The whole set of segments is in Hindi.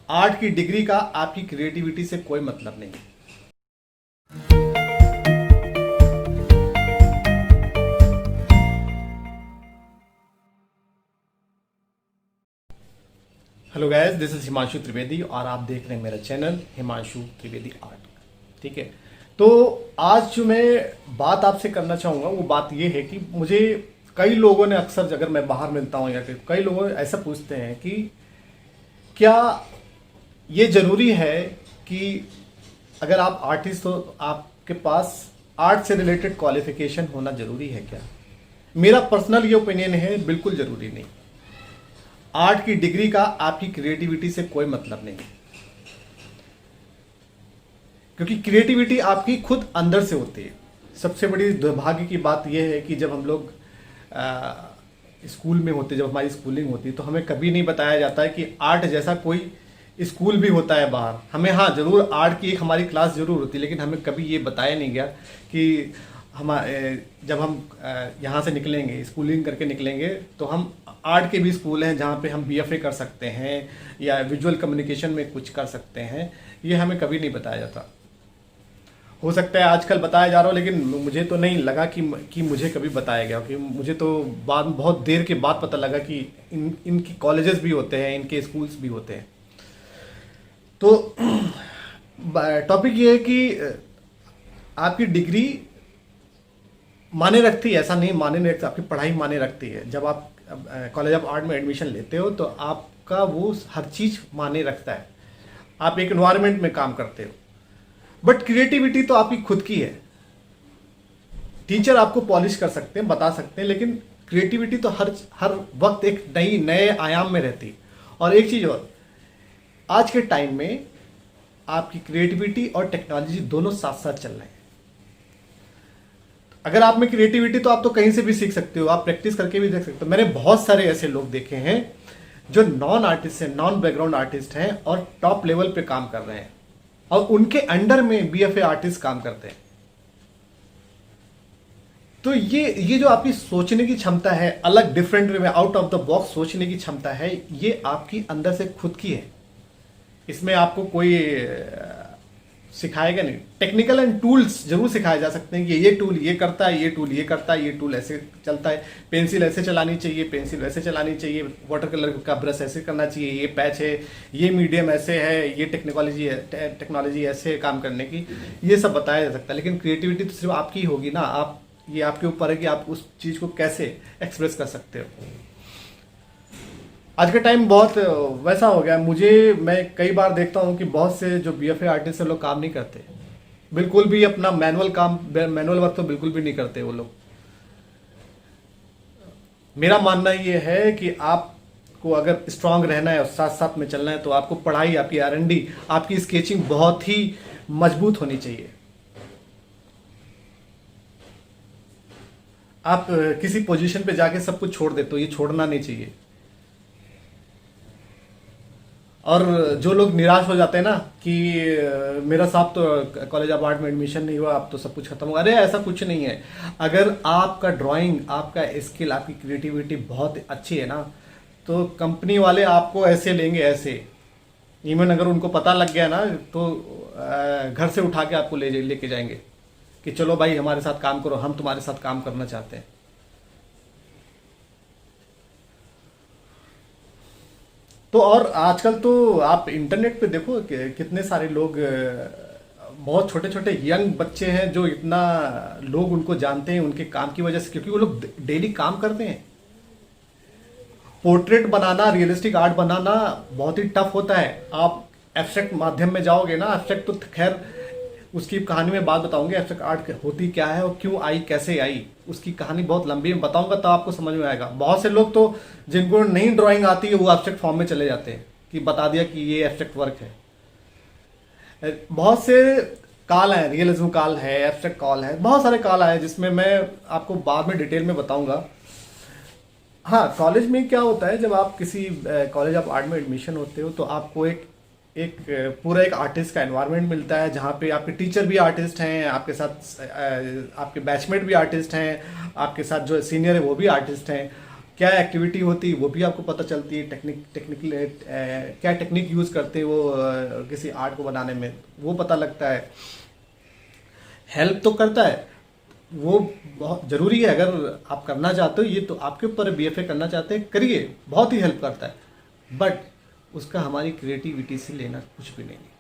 आर्ट की डिग्री का आपकी क्रिएटिविटी से कोई मतलब नहीं। Hello guys, this is Himanshu Trivedi और आप देख रहे हैं मेरा चैनल हिमांशु त्रिवेदी आर्ट। ठीक है, तो आज जो मैं बात आपसे करना चाहूँगा वो बात ये है कि मुझे कई लोगों ने अक्सर, अगर मैं बाहर मिलता हूँ या कई लोग ऐसा पूछते हैं कि क्या ये ज़रूरी है कि अगर आप आर्टिस्ट हो तो आपके पास आर्ट से रिलेटेड क्वालिफिकेशन होना ज़रूरी है क्या? मेरा पर्सनल ये ओपिनियन है, बिल्कुल ज़रूरी नहीं। आर्ट की डिग्री का आपकी क्रिएटिविटी से कोई मतलब नहीं, क्योंकि क्रिएटिविटी आपकी खुद अंदर से होती है। सबसे बड़ी दुर्भाग्य की बात यह है कि जब हम लोग स्कूल में होते, जब हमारी स्कूलिंग होती है, तो हमें कभी नहीं बताया जाता है कि आर्ट जैसा कोई स्कूल भी होता है बाहर। हमें हाँ जरूर आर्ट की एक हमारी क्लास जरूर होती है, लेकिन हमें कभी ये बताया नहीं गया कि जब हम यहाँ से निकलेंगे, स्कूलिंग करके निकलेंगे, तो हम आर्ट के भी स्कूल हैं जहाँ पे हम बीएफए कर सकते हैं या विजुअल कम्युनिकेशन में कुछ कर सकते हैं। ये हमें कभी नहीं बताया जाता। हो सकता है आजकल बताया जा रहा हो, लेकिन मुझे तो नहीं लगा कि मुझे कभी बताया गया। कि मुझे तो बाद बहुत देर के बाद पता लगा कि इनकी कॉलेजेस भी होते हैं, इनके स्कूल्स भी होते हैं। तो टॉपिक ये है कि आपकी डिग्री माने रखती है, ऐसा नहीं माने नहीं रखती, आपकी पढ़ाई माने रखती है। जब आप कॉलेज ऑफ आर्ट में एडमिशन लेते हो तो आपका वो हर चीज़ माने रखता है। आप एक एनवायरनमेंट में काम करते हो, बट क्रिएटिविटी तो आपकी खुद की है। टीचर आपको पॉलिश कर सकते हैं, बता सकते हैं, लेकिन क्रिएटिविटी तो हर वक्त एक नए आयाम में रहती है। और एक चीज़ और, आज के टाइम में आपकी क्रिएटिविटी और टेक्नोलॉजी दोनों साथ साथ चल रहे हैं। अगर आप में क्रिएटिविटी तो आप तो कहीं से भी सीख सकते हो, आप प्रैक्टिस करके भी देख सकते हो। मैंने बहुत सारे ऐसे लोग देखे हैं जो नॉन आर्टिस्ट हैं, नॉन बैकग्राउंड आर्टिस्ट हैं और टॉप लेवल पे काम कर रहे हैं, और उनके अंडर में बीएफए आर्टिस्ट काम करते हैं। तो ये जो आपकी सोचने की क्षमता है, अलग डिफरेंट वे में, आउट ऑफ द बॉक्स सोचने की क्षमता है, ये आपकी अंदर से खुद की है। इसमें आपको कोई सिखाएगा नहीं। टेक्निकल एंड टूल्स जरूर सिखाए जा सकते हैं कि ये टूल ये करता है, ये टूल ये करता है, ये टूल ऐसे चलता है, पेंसिल ऐसे चलानी चाहिए, पेंसिल वैसे चलानी चाहिए, वाटर कलर का ब्रश ऐसे करना चाहिए, ये पैच है, ये मीडियम ऐसे है, ये टेक्नोलॉजी ऐसे है काम करने की, ये सब बताया जा सकता है। लेकिन क्रिएटिविटी तो सिर्फ आपकी होगी ना। ये आपके ऊपर है कि आप उस चीज़ को कैसे एक्सप्रेस कर सकते हो। आज का टाइम बहुत वैसा हो गया है। मैं कई बार देखता हूँ कि बहुत से जो बीएफए आर्टिस्ट हैं लोग काम नहीं करते, बिल्कुल भी अपना मैनुअल वर्क तो बिल्कुल भी नहीं करते वो लोग। मेरा मानना ये है कि आपको अगर स्ट्रांग रहना है और साथ साथ में चलना है तो आपको पढ़ाई, आपकी आरएनडी, आपकी स्केचिंग बहुत ही मजबूत होनी चाहिए। आप किसी पोजीशन पे जाके सब कुछ छोड़ देते हो, ये छोड़ना नहीं चाहिए। और जो लोग निराश हो जाते हैं ना कि मेरा साहब तो कॉलेज ऑफ आर्ट में एडमिशन नहीं हुआ, अब तो सब कुछ खत्म होगा। अरे ऐसा कुछ नहीं है। अगर आपका ड्राइंग, आपका स्किल, आपकी क्रिएटिविटी बहुत अच्छी है ना, तो कंपनी वाले आपको ऐसे लेंगे, ऐसे। इवन अगर उनको पता लग गया ना तो घर से उठा के आपको लेके जाएंगे कि चलो भाई हमारे साथ काम करो, हम तुम्हारे साथ काम करना चाहते हैं। तो और आजकल तो आप इंटरनेट पे देखो कि कितने सारे लोग, बहुत छोटे छोटे यंग बच्चे हैं जो इतना लोग उनको जानते हैं उनके काम की वजह से, क्योंकि वो लोग डेली काम करते हैं। पोर्ट्रेट बनाना, रियलिस्टिक आर्ट बनाना बहुत ही टफ होता है। आप एब्स्ट्रैक्ट माध्यम में जाओगे ना, एब्स्ट्रैक्ट तो खैर उसकी कहानी में बात बताऊंगी, एब्स्ट्रैक्ट आर्ट होती क्या है और क्यों आई, कैसे आई, उसकी कहानी बहुत लंबी में बताऊंगा तो आपको समझ में आएगा। बहुत से लोग तो जिनको नहीं ड्राइंग आती है वो एब्स्ट्रैक्ट फॉर्म में चले जाते हैं कि बता दिया कि ये एब्स्ट्रैक्ट वर्क है। बहुत से काल है, रियलिज्म काल है, एब्स्ट्रैक्ट कॉल है, बहुत सारे काल आए जिसमें मैं आपको बाद में डिटेल में बताऊंगा। हाँ, कॉलेज में क्या होता है, जब आप किसी कॉलेज ऑफ आर्ट में एडमिशन होते हो तो आपको एक पूरा एक आर्टिस्ट का एनवायरनमेंट मिलता है, जहाँ पे आपके टीचर भी आर्टिस्ट हैं, आपके साथ आपके बैचमेट भी आर्टिस्ट हैं, आपके साथ जो सीनियर है वो भी आर्टिस्ट हैं। क्या एक्टिविटी होती है वो भी आपको पता चलती है, टेक्निकल क्या टेक्निक यूज़ करते हैं वो किसी आर्ट को बनाने में वो पता लगता है। हेल्प तो करता है, वो बहुत ज़रूरी है। अगर आप करना चाहते हो, ये तो आपके ऊपर बीएफए करना चाहते हैं, करिए, बहुत ही हेल्प करता है। बट उसका हमारी क्रिएटिविटी से लेना कुछ भी नहीं है।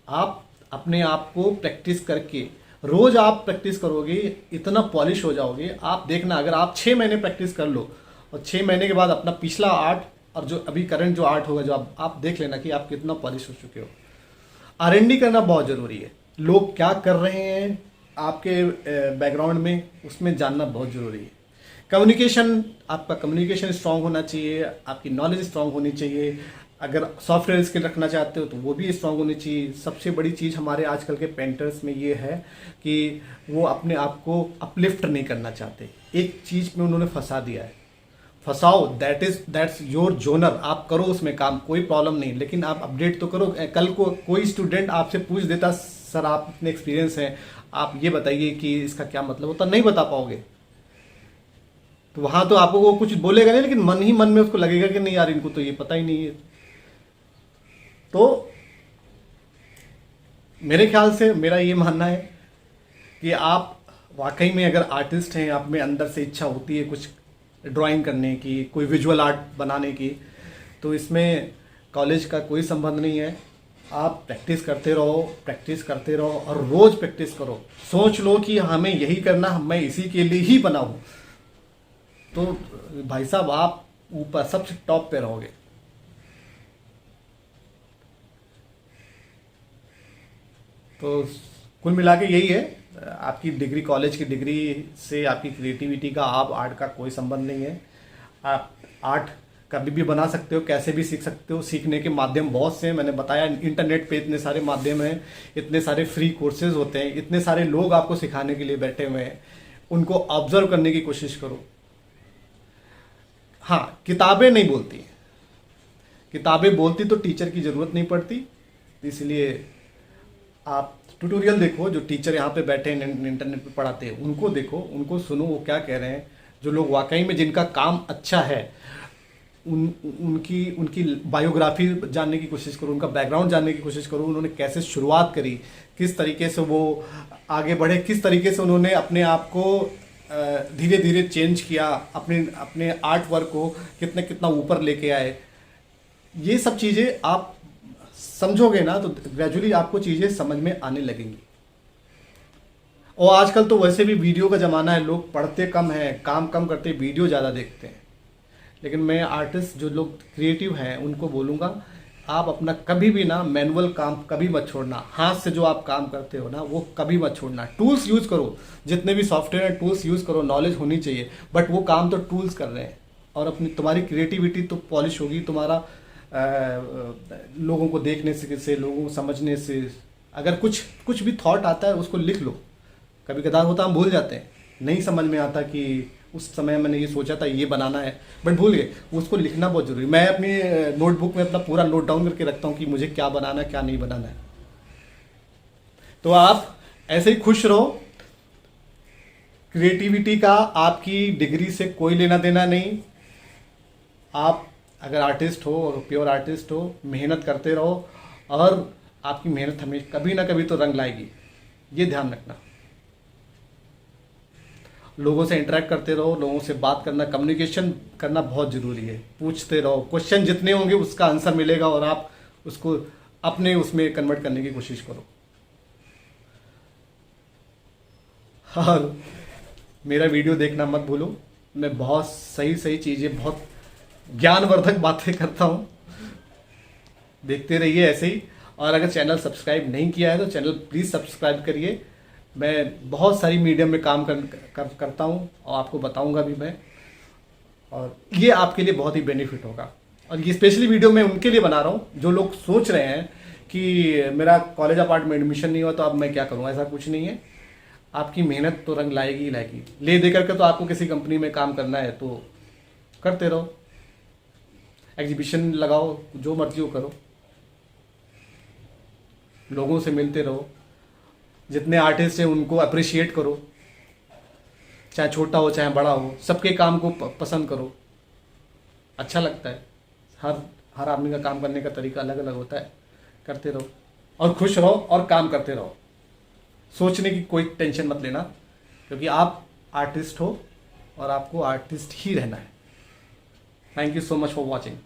आप अपने आप को प्रैक्टिस करके, रोज आप प्रैक्टिस करोगे, इतना पॉलिश हो जाओगे। आप देखना, अगर आप 6 महीने प्रैक्टिस कर लो और 6 महीने के बाद अपना पिछला आर्ट और जो अभी करंट जो आर्ट होगा, जो आप देख लेना कि आप कितना पॉलिश हो चुके हो। आरएनडी करना बहुत ज़रूरी है। लोग क्या कर रहे हैं आपके बैकग्राउंड में, उसमें जानना बहुत ज़रूरी है। कम्युनिकेशन, आपका कम्युनिकेशन स्ट्रांग होना चाहिए, आपकी नॉलेज स्ट्रांग होनी चाहिए। अगर सॉफ्टवेयर स्किल रखना चाहते हो तो वो भी स्ट्रांग होनी चाहिए। सबसे बड़ी चीज़ हमारे आजकल के पेंटर्स में ये है कि वो अपने आप को अपलिफ्ट नहीं करना चाहते। एक चीज़ में उन्होंने फंसा दिया है। फंसाओ, दैट्स योर जोनर, आप करो उसमें काम, कोई प्रॉब्लम नहीं, लेकिन आप अपडेट तो करो। कल को कोई स्टूडेंट आपसे पूछ देता, सर आप इतने एक्सपीरियंस हैं, आप ये बताइए कि इसका क्या मतलब होता, नहीं बता पाओगे। तो वहां तो आपको वो कुछ बोलेगा नहीं, लेकिन मन ही मन में उसको लगेगा कि नहीं यार, इनको तो ये पता ही नहीं है। तो मेरे ख्याल से मेरा ये मानना है कि आप वाकई में अगर आर्टिस्ट हैं, आप में अंदर से इच्छा होती है कुछ ड्राइंग करने की, कोई विजुअल आर्ट बनाने की, तो इसमें कॉलेज का कोई संबंध नहीं है। आप प्रैक्टिस करते रहो, प्रैक्टिस करते रहो और रोज़ प्रैक्टिस करो। सोच लो कि हमें यही करना, मैं इसी के लिए ही बना हूँ, तो भाई साहब आप ऊपर सबसे टॉप पे रहोगे। तो कुल मिला के यही है, आपकी डिग्री, कॉलेज की डिग्री से आपकी क्रिएटिविटी का, आप आर्ट का कोई संबंध नहीं है। आप आर्ट कभी भी बना सकते हो, कैसे भी सीख सकते हो। सीखने के माध्यम बहुत से हैं, मैंने बताया इंटरनेट पे इतने सारे माध्यम हैं, इतने सारे फ्री कोर्सेज होते हैं, इतने सारे लोग आपको सिखाने के लिए बैठे हुए हैं। उनको ऑब्जर्व करने की कोशिश करो। हाँ, किताबें नहीं बोलती, किताबें बोलती तो टीचर की ज़रूरत नहीं पड़ती। इसलिए आप ट्यूटोरियल देखो, जो टीचर यहाँ पे बैठे हैं इंटरनेट पे पढ़ाते हैं, उनको देखो, उनको सुनो वो क्या कह रहे हैं। जो लोग वाकई में जिनका काम अच्छा है, उनकी उनकी बायोग्राफी जानने की कोशिश करो, उनका बैकग्राउंड जानने की कोशिश करो। उन्होंने कैसे शुरुआत करी, किस तरीके से वो आगे बढ़े, किस तरीके से उन्होंने अपने आप को धीरे धीरे चेंज किया, अपने अपने आर्ट वर्क को कितना ऊपर लेके आए। ये सब चीज़ें आप समझोगे ना तो ग्रेजुअली आपको चीज़ें समझ में आने लगेंगी। और आजकल तो वैसे भी वीडियो का ज़माना है, लोग पढ़ते कम हैं, काम कम करते, वीडियो ज़्यादा देखते हैं। लेकिन मैं आर्टिस्ट, जो लोग क्रिएटिव हैं, उनको बोलूँगा, आप अपना कभी भी ना मैनुअल काम कभी मत छोड़ना। हाथ से जो आप काम करते हो ना, वो कभी मत छोड़ना। टूल्स यूज़ करो, जितने भी सॉफ्टवेयर हैं टूल्स यूज़ करो, नॉलेज होनी चाहिए। बट वो काम तो टूल्स कर रहे हैं, और अपनी तुम्हारी क्रिएटिविटी तो पॉलिश होगी, तुम्हारा लोगों को देखने से, लोगों को समझने से। अगर कुछ भी थॉट आता है उसको लिख लो। कभी कदार होता हम भूल जाते हैं, नहीं समझ में आता कि उस समय मैंने ये सोचा था ये बनाना है, बट भूल गए। उसको लिखना बहुत जरूरी। मैं अपनी नोटबुक में अपना पूरा नोट डाउन करके रखता हूँ कि मुझे क्या बनाना है, क्या नहीं बनाना है। तो आप ऐसे ही खुश रहो। क्रिएटिविटी का आपकी डिग्री से कोई लेना देना नहीं। आप अगर आर्टिस्ट हो और प्योर आर्टिस्ट हो, मेहनत करते रहो, और आपकी मेहनत हमें कभी ना कभी तो रंग लाएगी, ये ध्यान रखना। लोगों से इंटरेक्ट करते रहो, लोगों से बात करना, कम्युनिकेशन करना बहुत ज़रूरी है। पूछते रहो, क्वेश्चन जितने होंगे उसका आंसर मिलेगा, और आप उसको अपने उसमें कन्वर्ट करने की कोशिश करो। और मेरा वीडियो देखना मत भूलो, मैं बहुत सही सही चीज़ें, बहुत ज्ञानवर्धक बातें करता हूँ। देखते रहिए ऐसे ही। और अगर चैनल सब्सक्राइब नहीं किया है तो चैनल प्लीज़ सब्सक्राइब करिए। मैं बहुत सारी मीडियम में काम करता हूँ, और आपको बताऊँगा भी मैं, और ये आपके लिए बहुत ही बेनिफिट होगा। और ये स्पेशली वीडियो मैं उनके लिए बना रहा हूँ जो लोग सोच रहे हैं कि मेरा कॉलेज ऑफ आर्ट में एडमिशन नहीं हुआ तो अब मैं क्या करूँ। ऐसा कुछ नहीं है, आपकी मेहनत तो रंग लाएगी ही लाएगी। ले दे करके तो आपको किसी कंपनी में काम करना है तो करते रहो, एग्जीबिशन लगाओ, जो मर्जी हो करो, लोगों से मिलते रहो, जितने आर्टिस्ट हैं उनको अप्रिशिएट करो। चाहे छोटा हो चाहे बड़ा हो, सबके काम को पसंद करो, अच्छा लगता है। हर हर आदमी का काम करने का तरीका अलग अलग होता है। करते रहो और खुश रहो और काम करते रहो। सोचने की कोई टेंशन मत लेना, क्योंकि आप आर्टिस्ट हो और आपको आर्टिस्ट ही रहना है। Thank you so much for watching.